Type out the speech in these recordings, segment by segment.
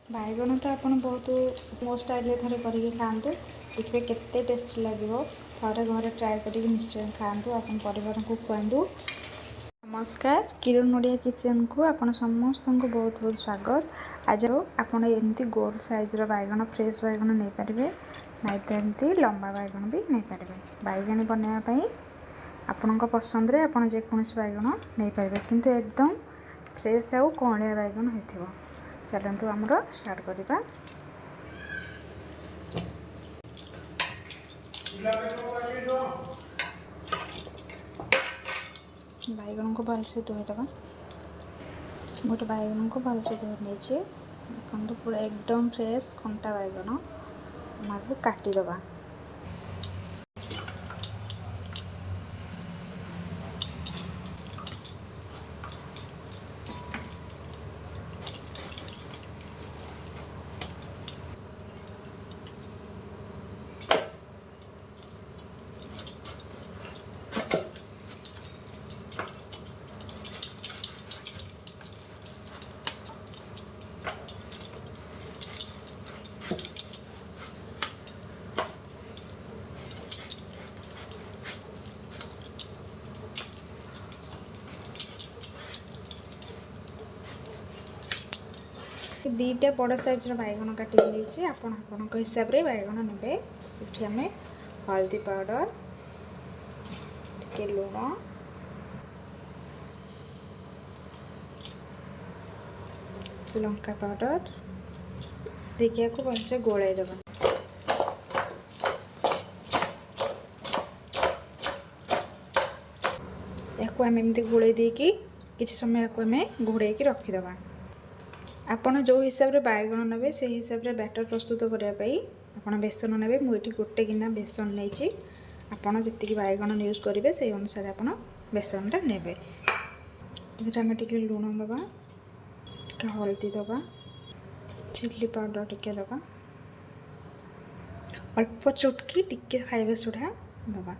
बैगन तो आप बहुत मो स्टाइल थे करके खातु देखिए केते टेस्टी लगे थे घरे ट्राए कर निश्चय खातु आप परिवार को खुआतु। नमस्कार किरण ओडिया किचन को आपण समस्त को बहुत बहुत स्वागत। आज आपण एमती गोल साइज्र बैगन फ्रेश बैगन नहीं पारे ना तो एमती लंबा बैगन भी नहीं पारे। बैगन बनवाई आपण पसंद रे आपण जेकोसी बैगन नहीं पारे किंतु एकदम फ्रेश आउ कौड़िया बैगन हो। चलतु आमर स्टार्ट करवा। बैगन को भलसे धोईदबा। गोटे बैगन को भलसे धोई नहीं देखो पूरा एकदम फ्रेश कंटा बैगन मार काटिदबा। दीटा बड़ साइज्र बैगन काटिकी आपण हिसाब से बैगन ने। ये आम हल्दी पाउडर टे लुण लंका पाउडर देखिए को भलसे गोलाई दबा। या आम एमती गोलाई देकी किसी समय आम घोड़े रखीदबा। आपण जो हिसाब रे बैगन नेबे से हिसाब रे बैटर प्रस्तुत करने आपण बेसन नेबे। मुझे गोटे गिना बेसन नहीं आपण जी बैगन यूज करेंगे से अनुसार आपण बेसन नेबे। ये आम टे लुण दबा टे हल्दी दबा चिल्ली पाउडर टे दबा अल्प चुटकी टिके खाइबा सोडा दबा।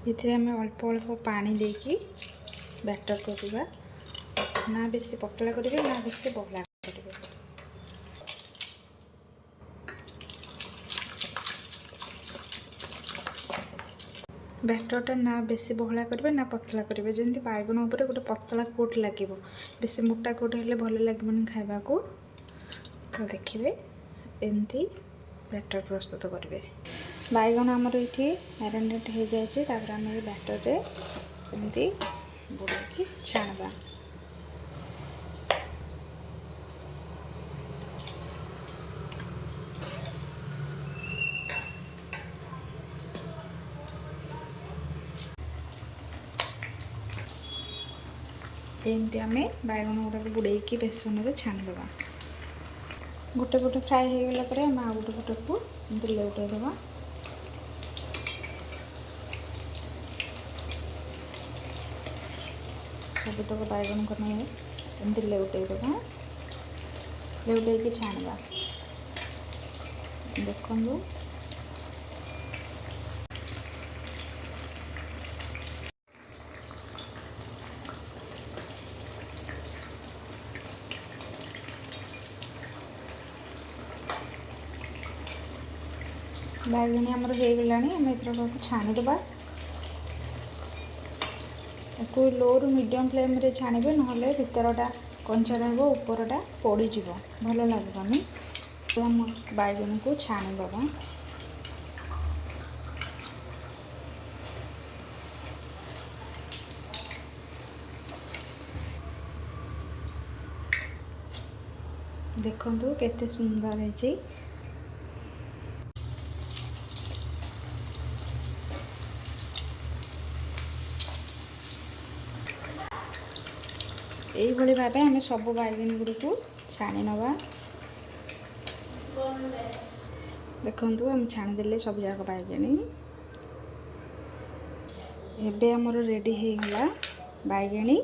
ये आम अल्प अल्प पानी देकी बैटर करवा ना बेसी पतला करेंगे ना बेसी बहला करेंगे। बैटरटा ना बेसी बहला करेंगे ना पतला करेंगे जमी बैगन उपर गोटे पतला कोट लगे बेसी मोटा कोट हेल्ले भल लगे खावा को। तो देखिए एमती बैटर प्रस्तुत करेंगे। बैगन आमर ये मैरिनेट हो जाए आम ये बैटर रे एमती बुड़े छाणवा। एमती आम बैगन गुड़ाक बुड़े बेसन में छाणीदे। गोटे गोटे फ्राए हो गला आम आ गोटे गोटे को एमती लेउटाईदे। सबतक बैगन को नहीं एमती लेउटाईदे लेउटाई छाणवा। देखो बैगन आमर हो गला आम एथर छाणीदे। लो रु मीडियम फ्लेम रे छाणीबे नहले भितरटा कंचा रहिबो उपरटा पोड़ीजिवो भल लागबनी। हम बैगन को छाणीदबा। देखंतु केते सुंदर है। यही भाव आम सब बैगन गुड़ी को छाणी नवा। देखु आम छाणीदे सब जाक बैगन एबे आमर रेडी होगा बैगणी।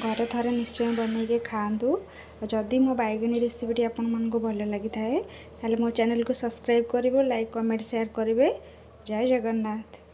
घरे थरे निश्चय बनैके खातु। जदि मो बैगणी रेसिपीटी आपण मानक भल लगी थाए ताले मो चैनल को सब्सक्राइब करिवो लाइक कमेंट शेयर करेंगे। जय जगन्नाथ।